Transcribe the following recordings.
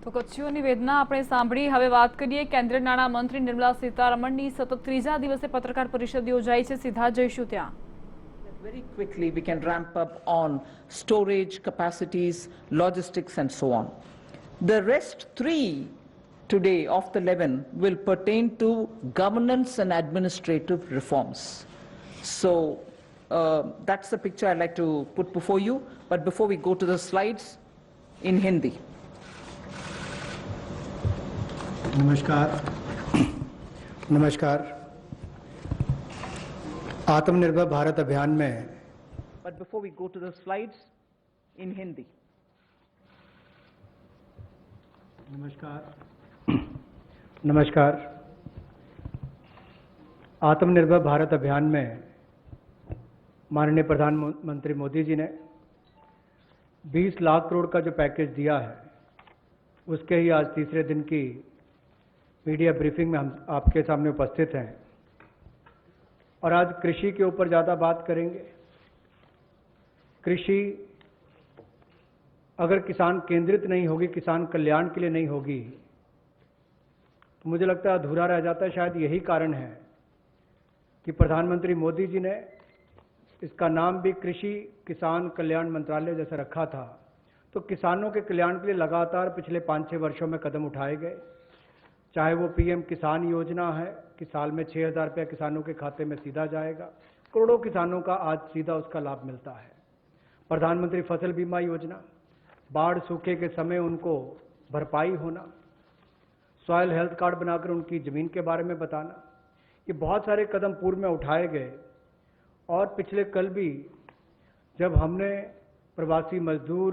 તો કચ્છીઓની વેદના આપણે સાંભળી. હવે વાત કરીએ કેન્દ્રીય નાણામંત્રી નિર્મલા સીતારમણની સતત ત્રીજા દિવસે પત્રકાર પરિષદ યોજાઈ છે. સીધા જઈશું ત્યાં. Very quickly, we can ramp up on storage capacities, logistics, and so on. The rest three today of the 11 will pertain to governance and administrative reforms. So that's the picture I'd like to put before you. But before we go to the slides, in Hindi. नमस्कार. आत्मनिर्भर भारत अभियान में But before we go to the slides, in Hindi. नमस्कार. आत्मनिर्भर भारत अभियान में माननीय प्रधानमंत्री मोदी जी ने 20 लाख करोड़ का जो पैकेज दिया है, उसके ही आज तीसरे दिन की मीडिया ब्रीफिंग में हम आपके सामने उपस्थित हैं और आज कृषि के ऊपर ज़्यादा बात करेंगे. कृषि अगर किसान केंद्रित नहीं होगी, किसान कल्याण के लिए नहीं होगी, तो मुझे लगता है अधूरा रह जाता है. शायद यही कारण है कि प्रधानमंत्री मोदी जी ने इसका नाम भी कृषि किसान कल्याण मंत्रालय जैसा रखा था. तो किसानों के कल्याण के लिए लगातार पिछले 5-6 वर्षों में कदम उठाए गए. चाहे वो पीएम किसान योजना है कि साल में 6,000 रुपया किसानों के खाते में सीधा जाएगा. करोड़ों किसानों का आज सीधा उसका लाभ मिलता है. प्रधानमंत्री फसल बीमा योजना, बाढ़ सूखे के समय उनको भरपाई होना, सॉयल हेल्थ कार्ड बनाकर उनकी ज़मीन के बारे में बताना, ये बहुत सारे कदम पूर्व में उठाए गए. और पिछले कल भी जब हमने प्रवासी मजदूर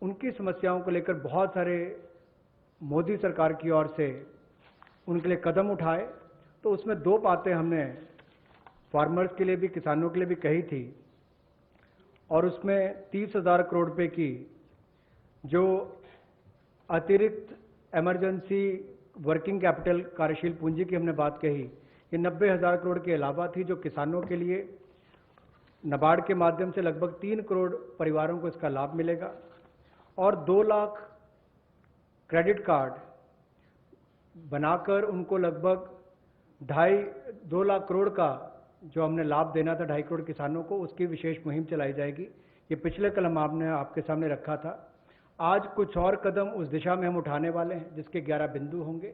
उनकी समस्याओं को लेकर बहुत सारे मोदी सरकार की ओर से उनके लिए कदम उठाए, तो उसमें 2 बातें हमने फार्मर्स के लिए भी, किसानों के लिए भी कही थी. और उसमें 30,000 करोड़ रुपए की जो अतिरिक्त इमरजेंसी वर्किंग कैपिटल कार्यशील पूंजी की हमने बात कही, ये 90,000 करोड़ के अलावा थी, जो किसानों के लिए नाबार्ड के माध्यम से लगभग 3 करोड़ परिवारों को इसका लाभ मिलेगा. और 2 लाख क्रेडिट कार्ड बनाकर उनको लगभग 2 लाख करोड़ का जो हमने लाभ देना था 2.5 करोड़ किसानों को, उसकी विशेष मुहिम चलाई जाएगी. ये पिछले कल हमने आपके सामने रखा था. आज कुछ और कदम उस दिशा में हम उठाने वाले हैं, जिसके 11 बिंदु होंगे.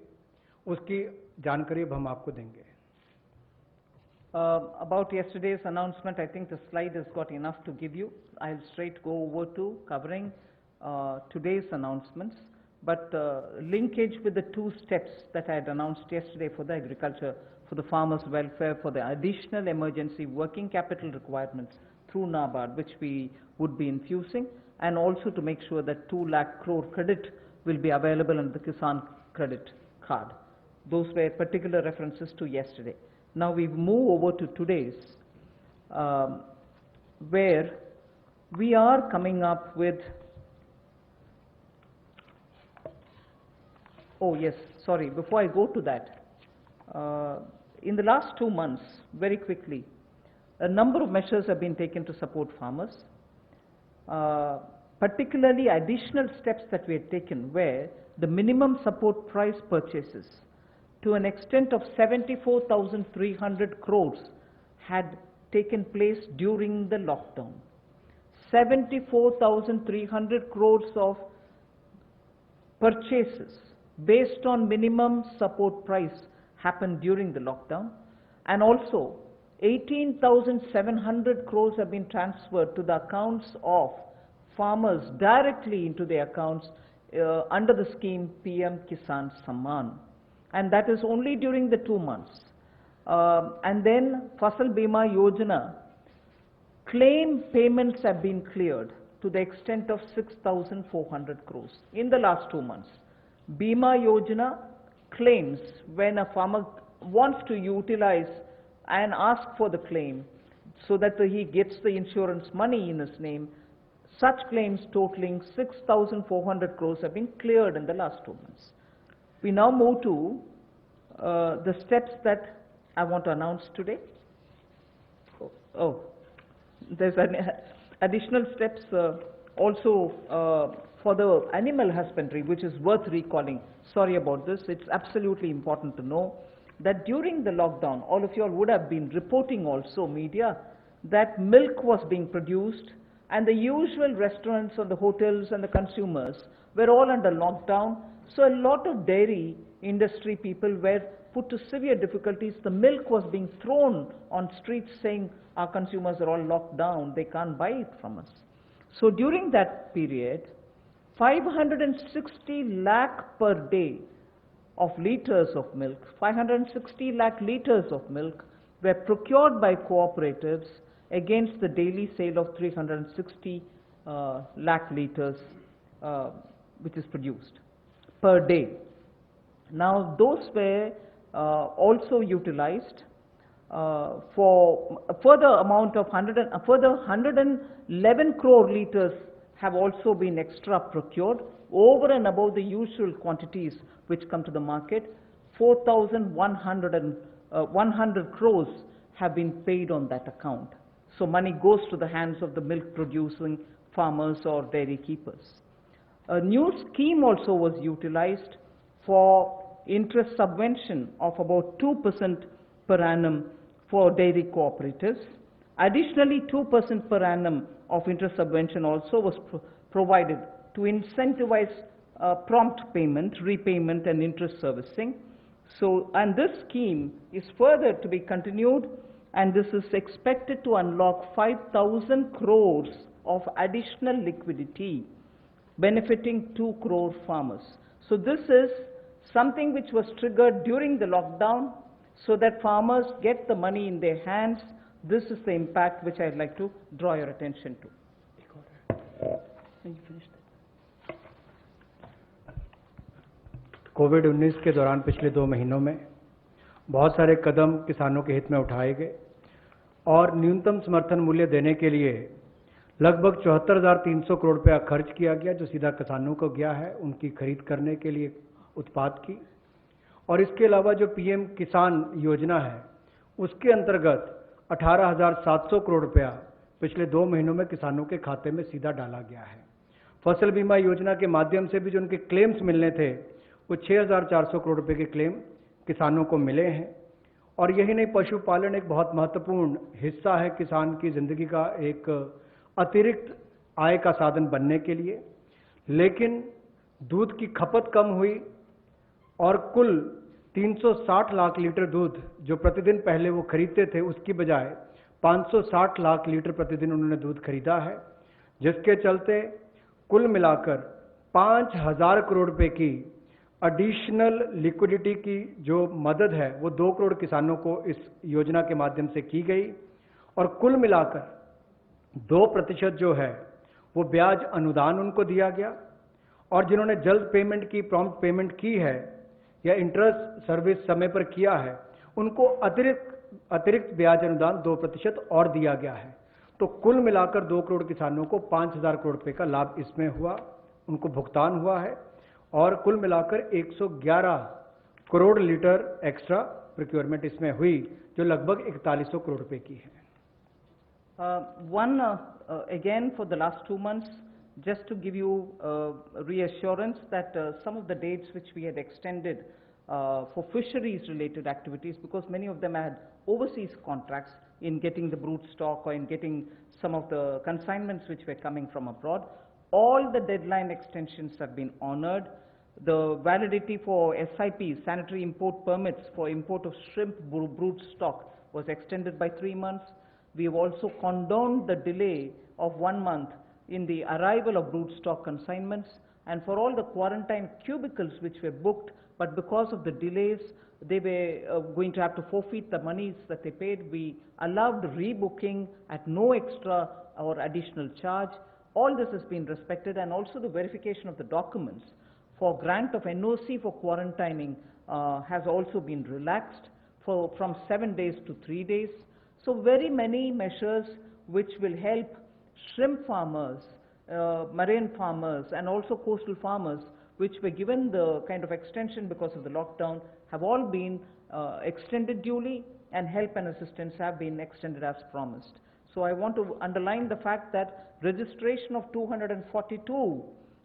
उसकी जानकारी अब हम आपको देंगे. About yesterday's announcement, I think the slide has got enough to give you. I'll straight go over to covering today's announcements, but linkage with the 2 steps that I had announced yesterday for the agriculture, for the farmers' welfare, for the additional emergency working capital requirements through NABARD, which we would be infusing, and also to make sure that 2 lakh crore credit will be available under the Kisan credit card. Those were particular references to yesterday. Now we move over to today's, where we are coming up with, oh yes, sorry, before I go to that, in the last 2 months, very quickly, a number of measures have been taken to support farmers. Particularly additional steps that we had taken where the minimum support price purchases to an extent of 74,300 crores had taken place during the lockdown. 74,300 crores of purchases based on minimum support price happened during the lockdown, and also 18,700 crores have been transferred to the accounts of farmers directly into their accounts under the scheme PM Kisan Samman, and that is only during the 2 months. And then Fasal Bima Yojana claim payments have been cleared to the extent of 6,400 crores in the last 2 months. Bima Yojana claims, when a farmer wants to utilize and ask for the claim so that he gets the insurance money in his name, such claims totaling 6,400 crores have been cleared in the last 2 months. We now move to the steps that I want to announce today. There's additional steps also for the animal husbandry, which is worth recalling. Sorry about this. It's absolutely important to know that during the lockdown, all of you all would have been reporting also, media, that milk was being produced and the usual restaurants and the hotels and the consumers were all under lockdown. So a lot of dairy industry people were put to severe difficulties. The milk was being thrown on streets saying our consumers are all locked down, they can't buy it from us. So during that period, 560 lakh per day of liters of milk, 560 lakh liters of milk were procured by cooperatives against the daily sale of 360 lakh liters which is produced per day. Now those were also utilized for a further amount of further 111 crore liters have also been extra procured over and above the usual quantities which come to the market. 4,100 crores have been paid on that account. So money goes to the hands of the milk producing farmers or dairy keepers. A new scheme also was utilized for interest subvention of about 2% per annum for dairy cooperatives. Additionally, 2% per annum of interest subvention also was provided to incentivize prompt payment, repayment and interest servicing. So, and this scheme is further to be continued, and this is expected to unlock 5,000 crores of additional liquidity benefiting 2 crore farmers. So this is something which was triggered during the lockdown so that farmers get the money in their hands. This is the impact which I'd like to draw your attention to. कोविड-19 के दौरान पिछले 2 महीनों में बहुत सारे कदम किसानों के हित में उठाए गए और न्यूनतम समर्थन मूल्य देने के लिए लगभग 74,300 करोड़ रुपया खर्च किया गया, जो सीधा किसानों को गया है उनकी खरीद करने के लिए उत्पाद की। और इसके अलावा जो पीएम किसान योजना है उसके अंतर्गत 18,700 करोड़ रुपया पिछले 2 महीनों में किसानों के खाते में सीधा डाला गया है। फसल बीमा योजना के माध्यम से भी जो उनके क्लेम्स मिलने थे वो 6,400 करोड़ रुपए के क्लेम किसानों को मिले हैं। और यही नहीं, पशुपालन एक बहुत महत्वपूर्ण हिस्सा है किसान की जिंदगी का, एक अतिरिक्त आय का साधन बनने के लिए। लेकिन दूध की खपत कम हुई और कुल 360 लाख लीटर दूध जो प्रतिदिन पहले वो खरीदते थे उसकी बजाय 560 लाख लीटर प्रतिदिन उन्होंने दूध खरीदा है, जिसके चलते कुल मिलाकर 5,000 करोड़ रुपए की एडिशनल लिक्विडिटी की जो मदद है वो 2 करोड़ किसानों को इस योजना के माध्यम से की गई। और कुल मिलाकर 2% जो है वो ब्याज अनुदान उनको दिया गया, और जिन्होंने जल्द पेमेंट की, प्रॉम्प्ट पेमेंट की है या इंटरेस्ट सर्विस समय पर किया है, उनको अतिरिक्त ब्याज अनुदान 2% और दिया गया है। तो कुल मिलाकर 2 करोड़ किसानों को 5,000 करोड़ रुपए का लाभ इसमें हुआ, उनको भुगतान हुआ है। और कुल मिलाकर 111 करोड़ लीटर एक्स्ट्रा प्रोक्योरमेंट इसमें हुई, जो लगभग 4100 करोड़ रुपए की है। Again, for the last 2 months, just to give you reassurance that some of the dates which we had extended for fisheries related activities, because many of them had overseas contracts in getting the brood stock or in getting some of the consignments which were coming from abroad, all the deadline extensions have been honored. The validity for SIPs, sanitary import permits for import of shrimp brood stock, was extended by 3 months. We have also condoned the delay of 1 month in the arrival of brood stock consignments, and for all the quarantine cubicles which were booked, but because of the delays, they were going to have to forfeit the monies that they paid. We allowed rebooking at no extra or additional charge. All this has been respected, and also the verification of the documents for grant of NOC for quarantining has also been relaxed from 7 days to 3 days. So very many measures which will help shrimp farmers, marine farmers and also coastal farmers, which were given the kind of extension because of the lockdown, have all been extended duly, and help and assistance have been extended as promised. So I want to underline the fact that registration of 242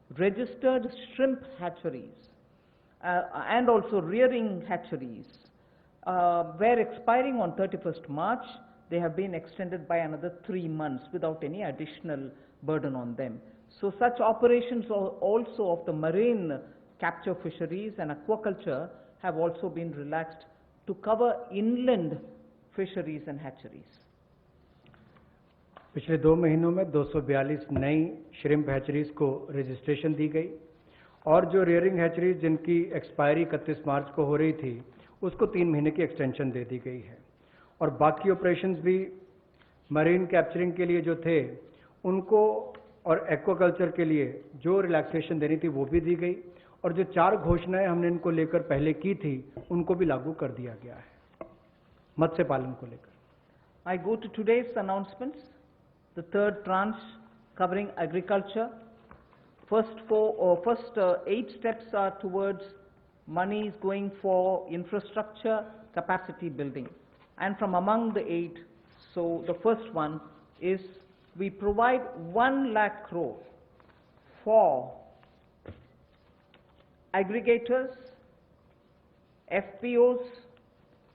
registered shrimp hatcheries and also rearing hatcheries were expiring on 31st March. They have been extended by another 3 months without any additional burden on them. So such operations also of the marine capture fisheries and aquaculture have also been relaxed to cover inland fisheries and hatcheries. पिछले 2 महीनों में 242 नई shrimp hatcheries को registration दी गई और जो rearing hatcheries जिनकी expiry 31 मार्च को हो रही थी उसको 3 महीने की एक्सटेंशन दे दी गई है और बाकी ऑपरेशंस भी मरीन कैप्चरिंग के लिए जो थे उनको और एक्वाकल्चर के लिए जो रिलैक्सेशन देनी थी वो भी दी गई और जो 4 घोषणाएं हमने इनको लेकर पहले की थी उनको भी लागू कर दिया गया है मत्स्य पालन को लेकर. I go to today's announcements, the third tranche covering agriculture. First 8 steps are towards monies going for infrastructure capacity building. And from among the 8, so the first one is we provide 1 lakh crore for aggregators, FPOs,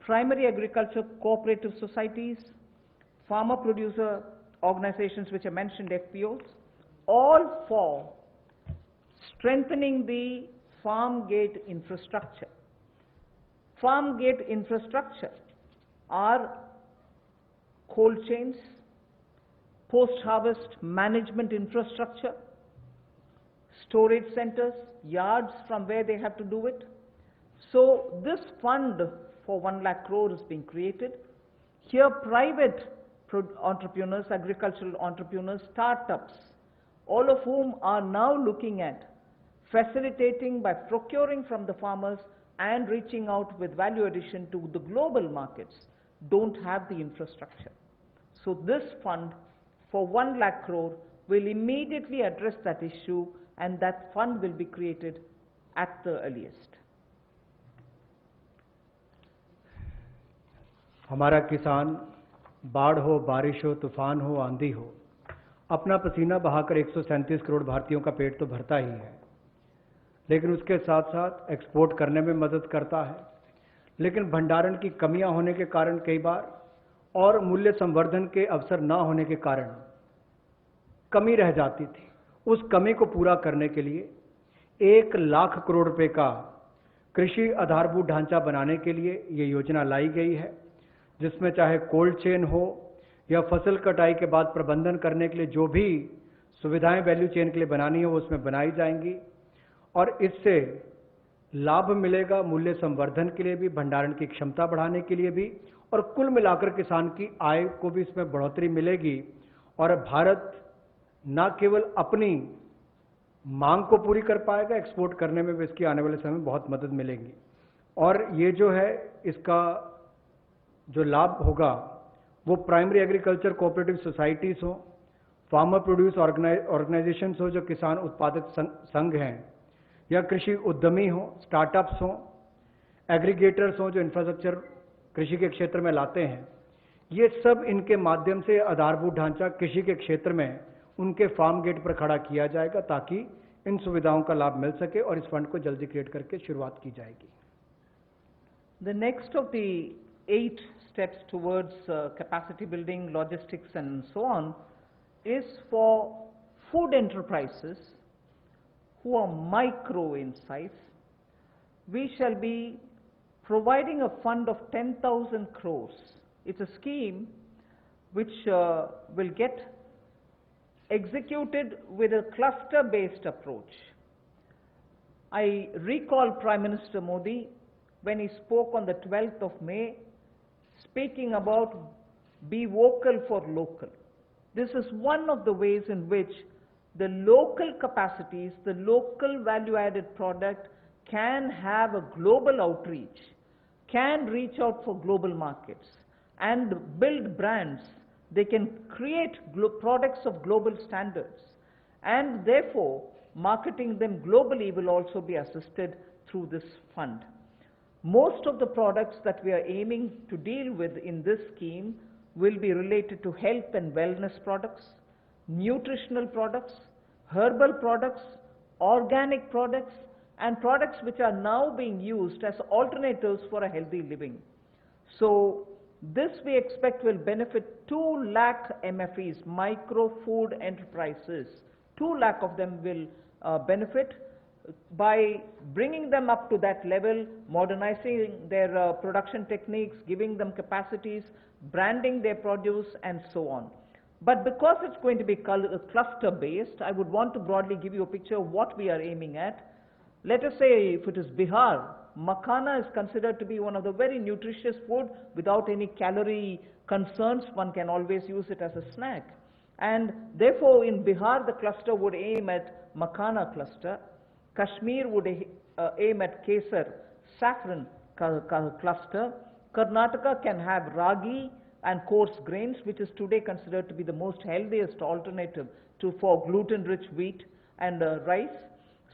primary agriculture cooperative societies, farmer producer organizations which I mentioned, FPOs, all for strengthening the farm gate infrastructure. Farm gate infrastructure are cold chains, post-harvest management infrastructure, storage centers, yards from where they have to do it. So this fund for 1 lakh crore is being created. Here private entrepreneurs, agricultural entrepreneurs, startups, all of whom are now looking at facilitating by procuring from the farmers and reaching out with value addition to the global markets, don't have the infrastructure. So this fund for 1 lakh crore will immediately address that issue and that fund will be created at the earliest. हमारा किसान बाढ़ हो, बारिश हो, तूफान हो, आंधी हो, अपना पसीना बहाकर 137 करोड़ भारतीयों का पेट तो भरता ही है, लेकिन उसके साथ साथ एक्सपोर्ट करने में मदद करता है. लेकिन भंडारण की कमियां होने के कारण कई बार और मूल्य संवर्धन के अवसर न होने के कारण कमी रह जाती थी. उस कमी को पूरा करने के लिए 1 लाख करोड़ रुपए का कृषि आधारभूत ढांचा बनाने के लिए ये योजना लाई गई है, जिसमें चाहे कोल्ड चेन हो या फसल कटाई के बाद प्रबंधन करने के लिए जो भी सुविधाएं वैल्यू चेन के लिए बनानी है वो उसमें बनाई जाएंगी और इससे लाभ मिलेगा मूल्य संवर्धन के लिए भी, भंडारण की क्षमता बढ़ाने के लिए भी और कुल मिलाकर किसान की आय को भी इसमें बढ़ोतरी मिलेगी और भारत न केवल अपनी मांग को पूरी कर पाएगा, एक्सपोर्ट करने में भी इसकी आने वाले समय में बहुत मदद मिलेगी. और ये जो है इसका जो लाभ होगा वो प्राइमरी एग्रीकल्चर कोऑपरेटिव सोसाइटीज हो, फार्मर प्रोड्यूस ऑर्गेनाइजेशंस हो जो किसान उत्पादक संघ हैं, या कृषि उद्यमी हो, स्टार्टअप्स हो, एग्रीगेटर्स हो जो इंफ्रास्ट्रक्चर कृषि के क्षेत्र में लाते हैं. ये सब इनके माध्यम से आधारभूत ढांचा कृषि के क्षेत्र में उनके फार्म गेट पर खड़ा किया जाएगा ताकि इन सुविधाओं का लाभ मिल सके और इस फंड को जल्दी क्रिएट करके शुरुआत की जाएगी. The next of the 8 steps towards capacity building, logistics and so on is for food enterprises who are micro in size. We shall be providing a fund of 10,000 crores. It's a scheme which will get executed with a cluster-based approach. I recall Prime Minister Modi when he spoke on the 12th of May, speaking about be vocal for local. This is one of the ways in which the local capacities, the local value-added product can have a global outreach, can reach out for global markets and build brands. They can create products of global standards and therefore marketing them globally will also be assisted through this fund. Most of the products that we are aiming to deal with in this scheme will be related to health and wellness products, nutritional products, herbal products, organic products, and products which are now being used as alternatives for a healthy living. So this we expect will benefit 2 lakh MFEs, micro food enterprises. 2 lakh of them will benefit by bringing them up to that level, modernizing their production techniques, giving them capacities, branding their produce, and so on. But because it's going to be cluster-based, I would want to broadly give you a picture of what we are aiming at. Let us say if it is Bihar, makhana is considered to be one of the very nutritious food without any calorie concerns. One can always use it as a snack. And therefore, in Bihar, the cluster would aim at makhana cluster. Kashmir would aim at kesar, saffron cluster. Karnataka can have ragi and coarse grains, which is today considered to be the most healthiest alternative for gluten-rich wheat and rice.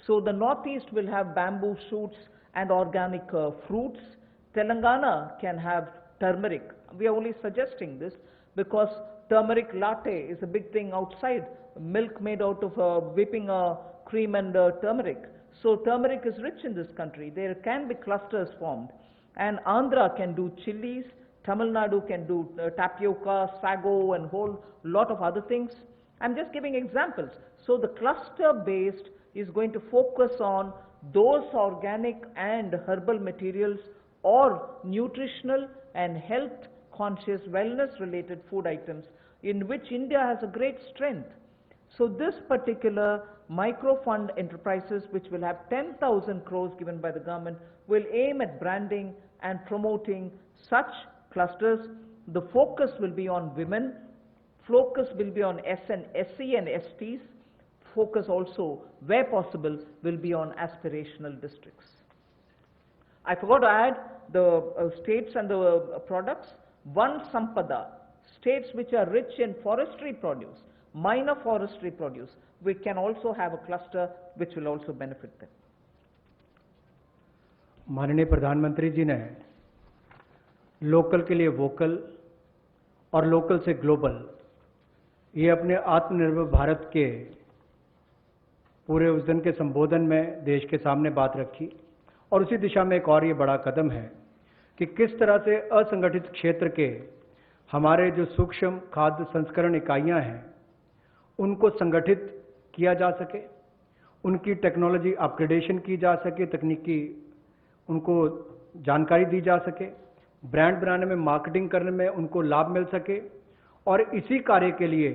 So the Northeast will have bamboo shoots and organic fruits. Telangana can have turmeric. We are only suggesting this because turmeric latte is a big thing outside. Milk made out of whipping cream and turmeric. So turmeric is rich in this country. There can be clusters formed. And Andhra can do chilies. Tamil Nadu can do tapioca, sago, and whole lot of other things. I'm just giving examples. So the cluster-based is going to focus on those organic and herbal materials or nutritional and health-conscious, wellness-related food items in which India has a great strength. So this particular micro-fund enterprises, which will have 10,000 crores given by the government, will aim at branding and promoting such clusters. The focus will be on women, focus will be on SC and STs, focus also, where possible, will be on aspirational districts. I forgot to add the states and the products. One Sampada, states which are rich in forestry produce, minor forestry produce, we can also have a cluster which will also benefit them. माननीय प्रधानमंत्री जी ने local के लिए vocal और local से global, ये अपने आत्मनिर्भर भारत के पूरे उस दिन के संबोधन में देश के सामने बात रखी। और उसी दिशा में एक और ये बड़ा कदम है कि किस तरह से असंगठित क्षेत्र के हमारे जो सूक्ष्म खाद्य संस्करण इकाइयां हैं उनको संगठित किया जा सके, उनकी टेक्नोलॉजी अपग्रेडेशन की जा सके, तकनीकी उनको जानकारी दी जा सके, ब्रांड बनाने में, मार्केटिंग करने में उनको लाभ मिल सके। और इसी कार्य के लिए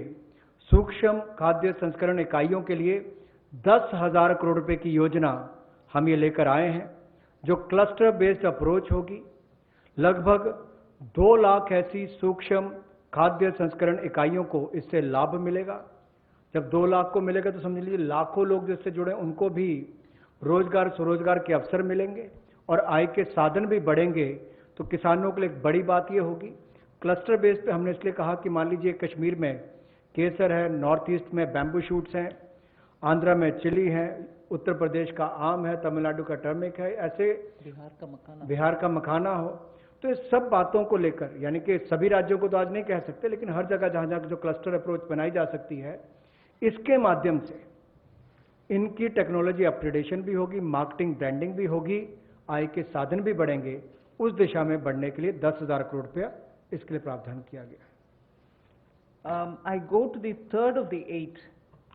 सूक्ष्म खाद्य संस्करण इकाइयों के लिए 10,000 करोड़ रुपए की योजना हम ये लेकर आए हैं, जो क्लस्टर बेस्ड अप्रोच होगी। लगभग 2 लाख ऐसी सूक्ष्म खाद्य संस्करण इकाइयों को इससे लाभ मिलेगा। जब 2 लाख को मिलेगा तो समझ लीजिए लाखों लोग जिससे जुड़े उनको भी रोजगार स्वरोजगार के अवसर मिलेंगे और आय के साधन भी बढ़ेंगे। तो किसानों के लिए एक बड़ी बात ये होगी। क्लस्टर बेस पे हमने इसलिए कहा कि मान लीजिए कश्मीर में केसर है, नॉर्थ ईस्ट में बैम्बू शूट्स हैं, आंध्रा में चिली है, उत्तर प्रदेश का आम है, तमिलनाडु का टर्मिक है, ऐसे बिहार का मखाना हो। तो इस सब बातों को लेकर, यानी कि सभी राज्यों को तो आज नहीं कह सकते, लेकिन हर जगह जहां जहां जो क्लस्टर अप्रोच बनाई जा सकती है, इसके माध्यम से इनकी टेक्नोलॉजी अपग्रेडेशन भी होगी, मार्केटिंग ब्रांडिंग भी होगी, आय के साधन भी बढ़ेंगे। उस दिशा में बढ़ने के लिए 10,000 करोड़ रुपया इसके लिए प्रावधान किया गया। I go to the third of the 8,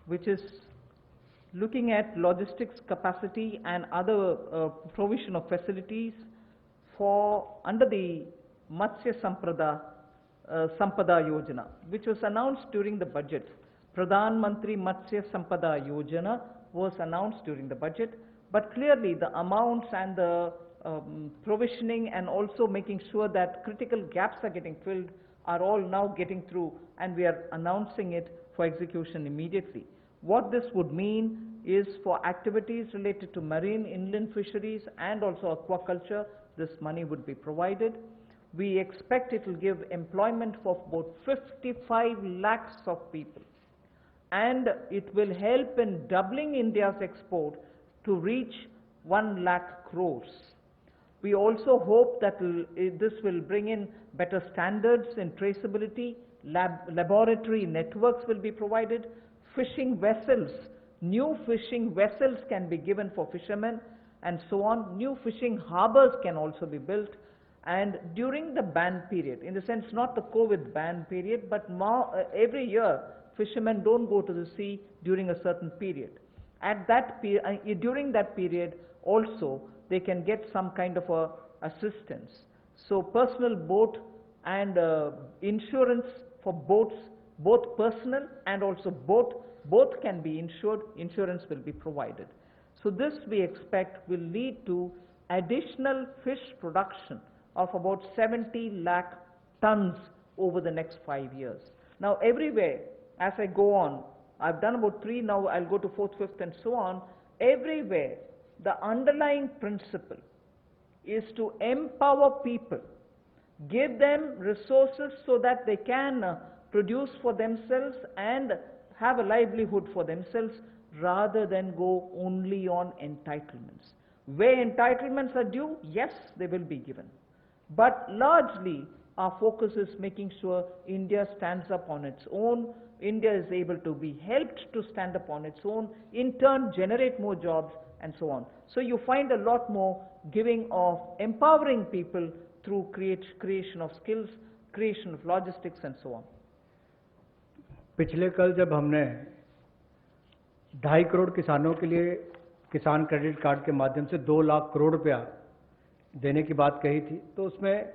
which is looking at logistics capacity and other provision of facilities for under the Matsya Sampada Yojana, which was announced during the budget. Pradhan Mantri Matsya Sampada Yojana was announced during the budget, but clearly the amounts and the provisioning and also making sure that critical gaps are getting filled are all now getting through, and we are announcing it for execution immediately. What this would mean is for activities related to marine inland fisheries and also aquaculture, this money would be provided. We expect it will give employment for about 55 lakhs of people, and it will help in doubling India's export to reach 1 lakh crores. We also hope that this will bring in better standards in traceability, laboratory networks will be provided, fishing vessels new fishing vessels can be given for fishermen, and so on. New fishing harbors can also be built. And during the ban period, in the sense not the COVID ban period, but every year fishermen don't go to the sea during a certain period. At that during that period also they can get some kind of a assistance. So personal boat and insurance for boats, both personal and also both can be insured. Insurance will be provided. So this we expect will lead to additional fish production of about 70 lakh tons over the next 5 years. Now everywhere, as I go on, I've done about 3, now I'll go to 4th, 5th and so on. Everywhere, the underlying principle is to empower people, give them resources so that they can produce for themselves and have a livelihood for themselves, rather than go only on entitlements. Where entitlements are due, yes, they will be given. But largely, our focus is making sure India stands up on its own. India is able to be helped to stand up on its own, in turn generate more jobs and so on. So you find a lot more giving of empowering people through creation of skills, creation of logistics and so on. पिछले कल जब हमने 2.5 करोड़ किसानों के लिए किसान credit card के माध्यम से 2 लाख करोड़ रुपया देने की बात कही थी, तो उसमें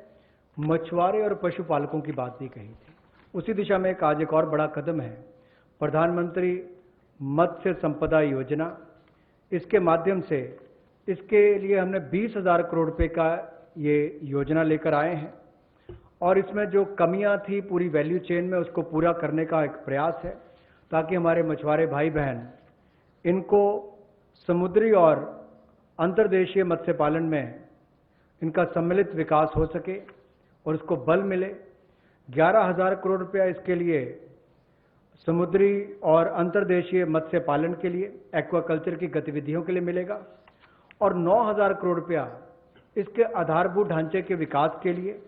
मछुआरे और पशुपालकों की बात भी कही थी। उसी दिशा में आज एक और बड़ा कदम है, प्रधानमंत्री मत्स्य संपदा योजना। इसके माध्यम से इसके लिए हमने 20,000 करोड़ रुपए का ये योजना लेकर आए हैं, और इसमें जो कमियां थी पूरी वैल्यू चेन में, उसको पूरा करने का एक प्रयास है, ताकि हमारे मछुआरे भाई बहन इनको समुद्री और अंतर्देशीय मत्स्य पालन में इनका सम्मिलित विकास हो सके और उसको बल मिले। 11,000 करोड़ रुपया इसके लिए समुद्री और अंतर्देशीय मत्स्य पालन के लिए, एक्वाकल्चर की गतिविधियों के लिए मिलेगा, और 9,000 करोड़ रुपया इसके आधारभूत ढांचे के विकास के लिए,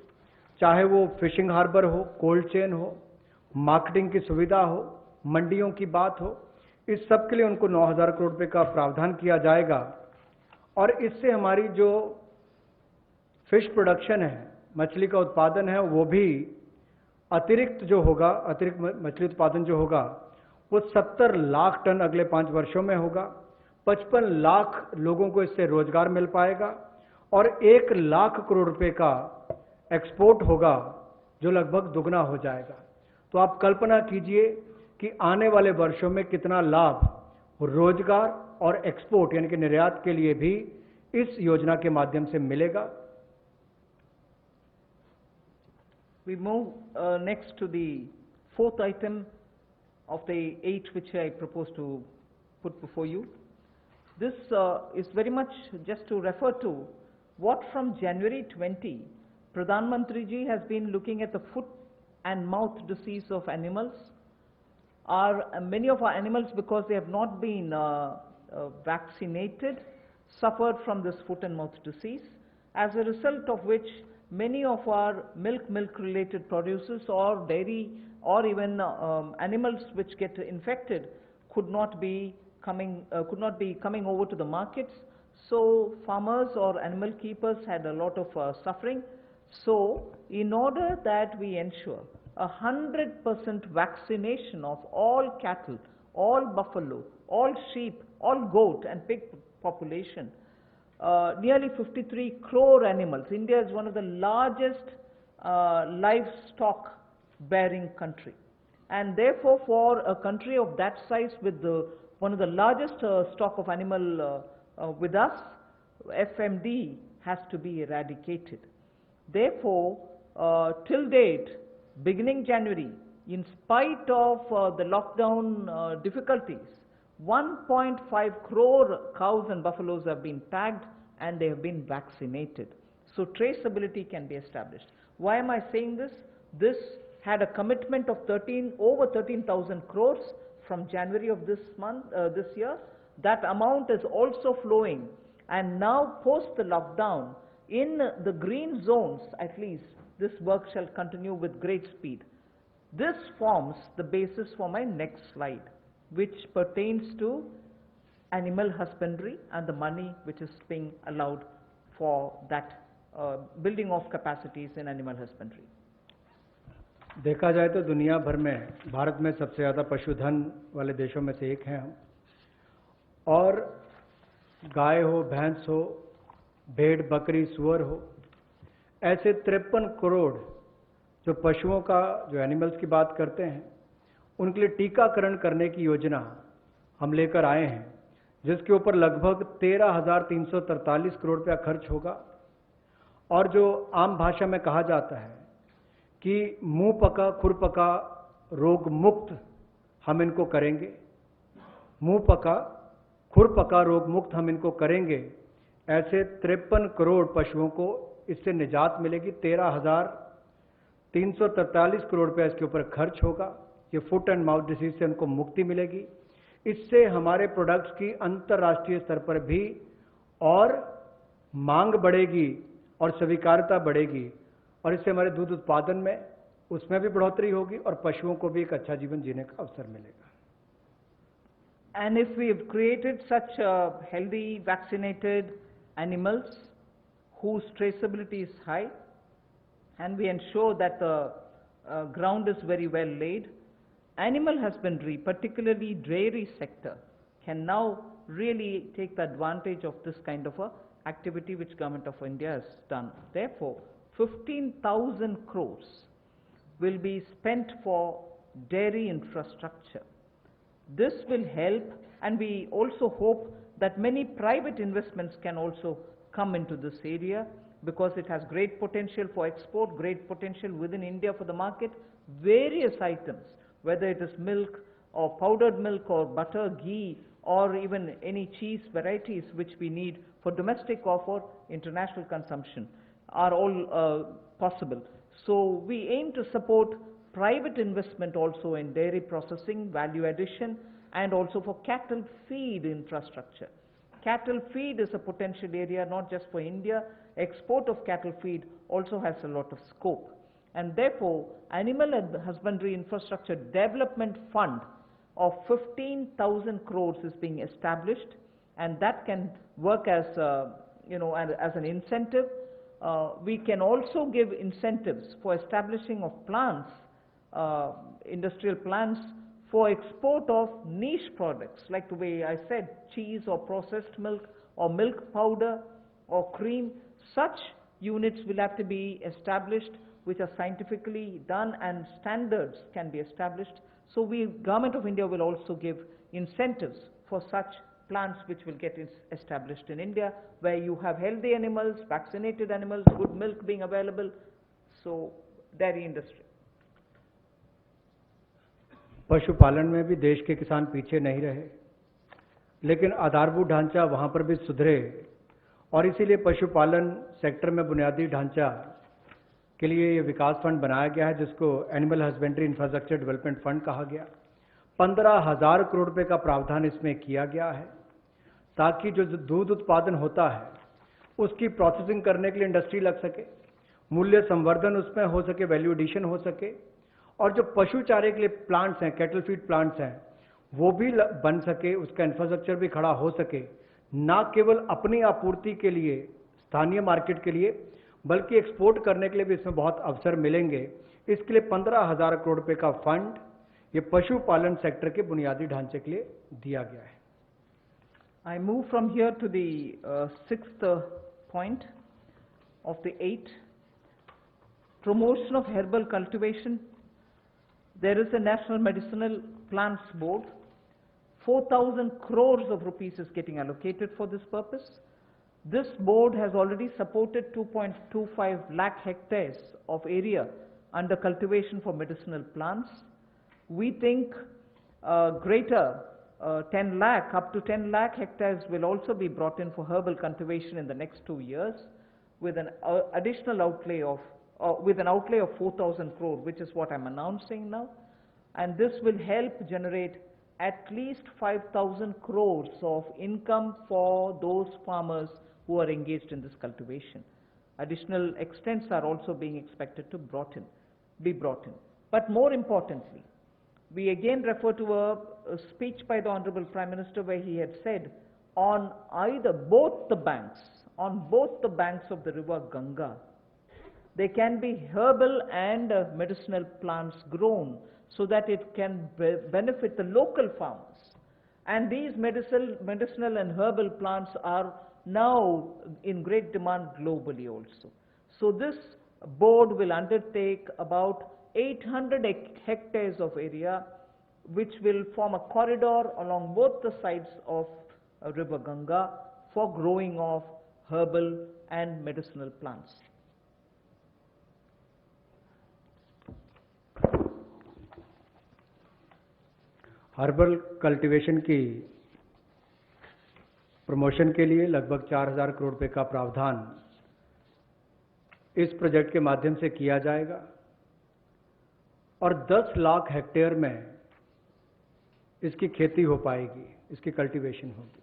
चाहे वो फिशिंग हार्बर हो, कोल्ड चेन हो, मार्केटिंग की सुविधा हो, मंडियों की बात हो, इस सब के लिए उनको 9,000 करोड़ रुपए का प्रावधान किया जाएगा। और इससे हमारी जो फिश प्रोडक्शन है, मछली का उत्पादन है, वो भी अतिरिक्त जो होगा, अतिरिक्त मछली उत्पादन जो होगा वो 70 लाख टन अगले 5 वर्षों में होगा। 55 लाख लोगों को इससे रोजगार मिल पाएगा और 1 लाख करोड़ रुपए का एक्सपोर्ट होगा, जो लगभग दुगना हो जाएगा। तो आप कल्पना कीजिए कि आने वाले वर्षों में कितना लाभ रोजगार और एक्सपोर्ट यानी कि निर्यात के लिए भी इस योजना के माध्यम से मिलेगा। We move next to the 4th item of the 8 which I propose to put before you. This is very much just to refer to what from January 20, Pradhan Mantri ji has been looking at the foot and mouth disease of animals. Many of our animals, because they have not been vaccinated, suffered from this foot and mouth disease, as a result of which many of our milk related producers or dairy or even animals which get infected could not be coming over to the markets. So farmers or animal keepers had a lot of suffering. So in order that we ensure 100% vaccination of all cattle, all buffalo, all sheep, all goat and pig population, nearly 53 crore animals. India is one of the largest livestock bearing country, and therefore for a country of that size with one of the largest stock of animal with us, FMD has to be eradicated. Therefore, till date, beginning January, in spite of the lockdown difficulties, 1.5 crore cows and buffaloes have been tagged and they have been vaccinated. So traceability can be established. Why am I saying this? This had a commitment of over 13,000 crores from January of this year. That amount is also flowing, and now post the lockdown, in the green zones at least, this work shall continue with great speed. This forms the basis for my next slide, which pertains to animal husbandry and the money which is being allowed for that building of capacities in animal husbandry. देखा जाए तो दुनिया भर में भारत में सबसे ज़्यादा पशुधन वाले देशों में से एक हैं हम, और गाय हो, भैंस हो, भेड़, बकरी, सुअर हो, ऐसे 53 करोड़ जो पशुओं का, जो एनिमल्स की बात करते हैं, उनके लिए टीकाकरण करने की योजना हम लेकर आए हैं, जिसके ऊपर लगभग 13,343 करोड़ रुपया खर्च होगा। और जो आम भाषा में कहा जाता है कि मुंह पका खुर पका रोग मुक्त हम इनको करेंगे, मुंह पका खुर पका रोग मुक्त हम इनको करेंगे, ऐसे 53 करोड़ पशुओं को इससे निजात मिलेगी। 13,343 करोड़ रुपया इसके ऊपर खर्च होगा। ये फुट एंड माउथ डिसीज से उनको मुक्ति मिलेगी। इससे हमारे प्रोडक्ट्स की अंतर्राष्ट्रीय स्तर पर भी और मांग बढ़ेगी और स्वीकार्यता बढ़ेगी, और इससे हमारे दूध उत्पादन में उसमें भी बढ़ोतरी होगी और पशुओं को भी एक अच्छा जीवन जीने का अवसर मिलेगा। And if we have created such healthy, vaccinated animals whose traceability is high, and we ensure that the ground is very well laid, animal husbandry, particularly dairy sector, can now really take the advantage of this kind of a activity which Government of India has done. Therefore, 15,000 crores will be spent for dairy infrastructure. This will help, and we also hope that many private investments can also come into this area, because it has great potential for export, great potential within India for the market. Various items, whether it is milk or powdered milk or butter, ghee, or even any cheese varieties which we need for domestic or for international consumption, are all possible. So we aim to support private investment also in dairy processing, value addition, and also for cattle feed infrastructure. Cattle feed is a potential area not just for India. Export of cattle feed also has a lot of scope. And therefore, Animal Husbandry Infrastructure Development Fund of 15,000 crores is being established, and that can work as, as an incentive. We can also give incentives for establishing of plants, industrial plants, for export of niche products, like the way I said, cheese or processed milk or milk powder or cream. Such units will have to be established, which are scientifically done, and standards can be established. So Government of India will also give incentives for such plants which will get established in India, where you have healthy animals, vaccinated animals, good milk being available. So dairy industry. पशुपालन में भी देश के किसान पीछे नहीं रहे, लेकिन आधारभूत ढांचा वहां पर भी सुधरे, और इसीलिए पशुपालन सेक्टर में बुनियादी ढांचा के लिए ये विकास फंड बनाया गया है, जिसको animal husbandry infrastructure development fund कहा गया। 15,000 करोड़ रुपए का प्रावधान इसमें किया गया है, ताकि जो दूध उत्पादन होता है उसकी प्रोसेसिंग करने के लिए इंडस्ट्री लग सके, मूल्य संवर्धन उसमें हो सके, वैल्यू एडिशन हो सके, और जो पशु चारे के लिए प्लांट्स हैं, कैटल फीड प्लांट्स हैं, वो भी बन सके, उसका इंफ्रास्ट्रक्चर भी खड़ा हो सके, ना केवल अपनी आपूर्ति के लिए, स्थानीय मार्केट के लिए, बल्कि एक्सपोर्ट करने के लिए भी इसमें बहुत अवसर मिलेंगे। इसके लिए 15,000 करोड़ रुपए का फंड ये पशुपालन सेक्टर के बुनियादी ढांचे के लिए दिया गया है। I move from here to the sixth point of the 8. Promotion of herbal cultivation. There is a National Medicinal Plants Board. 4,000 crores of rupees is getting allocated for this purpose. This board has already supported 2.25 lakh hectares of area under cultivation for medicinal plants. We think greater 10 lakh, up to 10 lakh hectares will also be brought in for herbal cultivation in the next 2 years, with an additional outlay of with an outlay of 4,000 crore, which is what I'm announcing now. And this will help generate at least 5,000 crores of income for those farmers who are engaged in this cultivation. Additional extents are also being expected to be brought in. But more importantly, We again refer to a speech by the Honorable Prime Minister where he had said, on both the banks of the river Ganga, there can be herbal and medicinal plants grown so that it can benefit the local farmers. And these medicinal and herbal plants are now in great demand globally also. So this board will undertake about 800 hectares of area, which will form a corridor along both the sides of river Ganga for growing of herbal and medicinal plants. Herbal cultivation की promotion के लिए लगभग 4000 करोड़ रुपए का प्रावधान इस project के माध्यम से किया जाएगा और 10 लाख हेक्टेयर में इसकी खेती हो पाएगी, इसकी कल्टीवेशन होगी।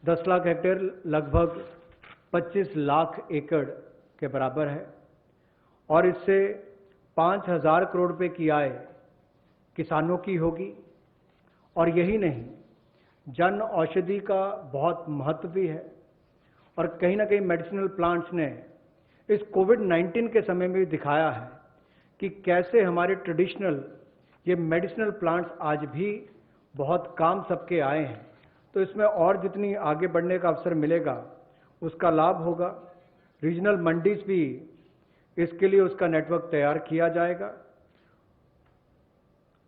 10 लाख हेक्टेयर लगभग 25 लाख एकड़ के बराबर है और इससे 5000 करोड़ रुपए की आय किसानों की होगी। और यही नहीं, जन औषधि का बहुत महत्व भी है और कहीं ना कहीं मेडिसिनल प्लांट्स ने इस कोविड-19 के समय में भी दिखाया है कि कैसे हमारे ट्रेडिशनल ये मेडिसिनल प्लांट्स आज भी बहुत काम सबके आए हैं। तो इसमें और जितनी आगे बढ़ने का अवसर मिलेगा उसका लाभ होगा। रीजनल मंडीज भी इसके लिए उसका नेटवर्क तैयार किया जाएगा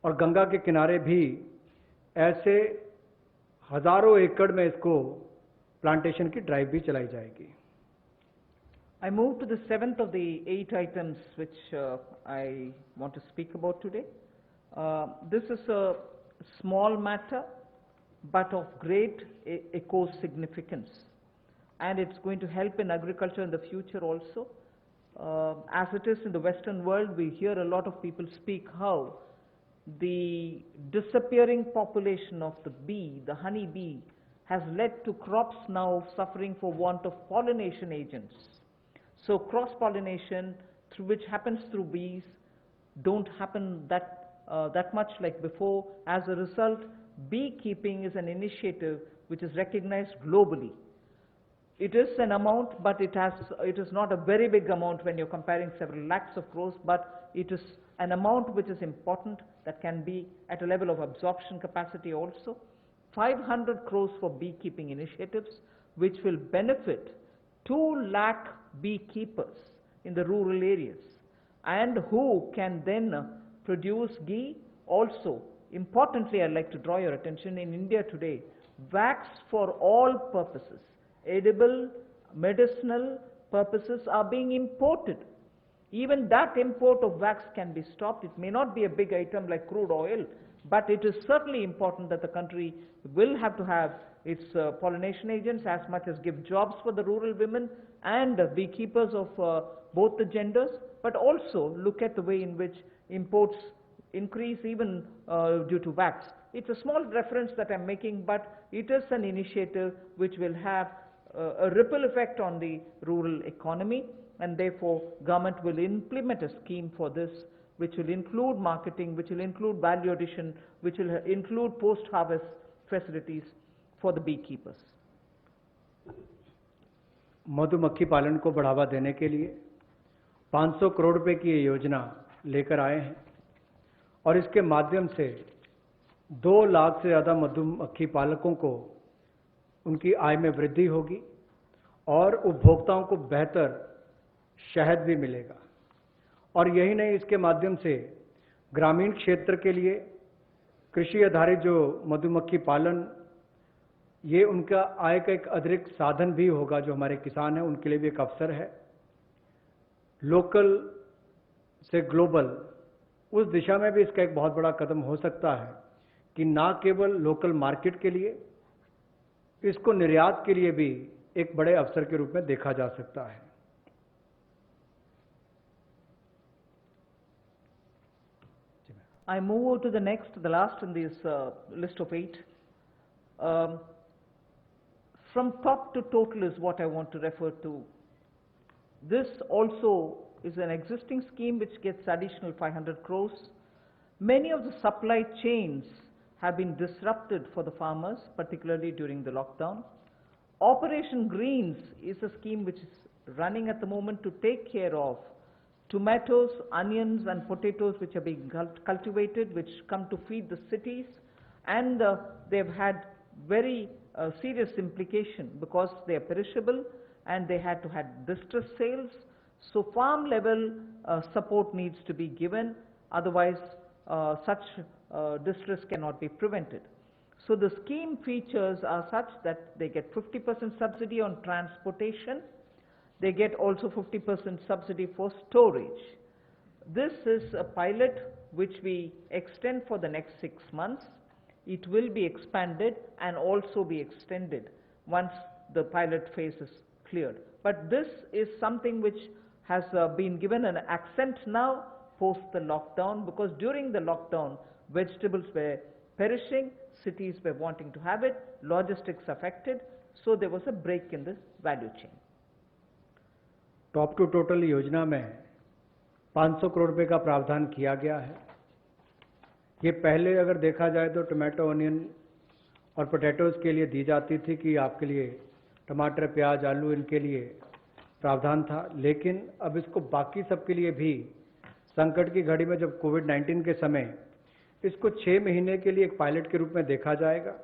और गंगा के किनारे भी ऐसे हजारों एकड़ में इसको प्लांटेशन की ड्राइव भी चलाई जाएगी। I move to the 7th of the 8 items which I want to speak about today. This is a small matter but of great eco significance, and it's going to help in agriculture in the future also. As it is in the Western world, we hear a lot of people speak how the disappearing population of the bee, the honey bee, has led to crops now suffering for want of pollination agents. So cross-pollination, which happens through bees, don't happen that much like before. As a result, beekeeping is an initiative which is recognized globally. It is an amount, but it is not a very big amount when you're comparing several lakhs of crores, but it is an amount which is important, that can be at a level of absorption capacity also. 500 crores for beekeeping initiatives, which will benefit 2 lakh beekeepers in the rural areas, and who can then produce ghee. Also, importantly, I'd like to draw your attention, in India today, wax for all purposes, edible, medicinal purposes, are being imported. Even that import of wax can be stopped. It may not be a big item like crude oil, but it is certainly important that the country will have to have its pollination agents, as much as give jobs for the rural women and beekeepers of both the genders, but also look at the way in which imports increase even due to wax. It's a small reference that I'm making, but it is an initiative which will have a ripple effect on the rural economy, and therefore government will implement a scheme for this, which will include marketing, which will include value addition, which will include post-harvest facilities for the beekeepers. मधुमक्खी पालन को बढ़ावा देने के लिए 500 करोड़ रुपए की ये योजना लेकर आए हैं और इसके माध्यम से 2 लाख से ज़्यादा मधुमक्खी पालकों को उनकी आय में वृद्धि होगी और उपभोक्ताओं को बेहतर शहद भी मिलेगा। और यही नहीं, इसके माध्यम से ग्रामीण क्षेत्र के लिए कृषि आधारित जो मधुमक्खी पालन, ये उनका आय का एक अतिरिक्त साधन भी होगा। जो हमारे किसान हैं उनके लिए भी एक अवसर है। लोकल से ग्लोबल, उस दिशा में भी इसका एक बहुत बड़ा कदम हो सकता है कि ना केवल लोकल मार्केट के लिए, इसको निर्यात के लिए भी एक बड़े अवसर के रूप में देखा जा सकता है। I move to the next, the last in this list of 8. From top to total is what I want to refer to. This also is an existing scheme which gets additional 500 crores. Many of the supply chains have been disrupted for the farmers, particularly during the lockdown. Operation Greens is a scheme which is running at the moment to take care of tomatoes, onions and potatoes which are being cultivated, which come to feed the cities, and they've had very serious implication because they are perishable and they had to have distress sales. So farm level support needs to be given, otherwise such distress cannot be prevented. So the scheme features are such that they get 50% subsidy on transportation. They get also 50% subsidy for storage. This is a pilot which we extend for the next 6 months. It will be expanded and also be extended once the pilot phase is cleared. But this is something which has been given an accent now post the lockdown, because during the lockdown vegetables were perishing, cities were wanting to have it, logistics affected, so there was a break in the value chain. Top to total योजना में 500 करोड़ रुपए का प्रावधान किया गया है। ये पहले अगर देखा जाए तो टमाटो, अनियन और पोटैटोज के लिए दी जाती थी कि आपके लिए टमाटर, प्याज, आलू इनके लिए प्रावधान था, लेकिन अब इसको बाकी सबके लिए भी संकट की घड़ी में जब कोविड-19 के समय इसको 6 महीने के लिए एक पायलट के रूप में देखा जाएगा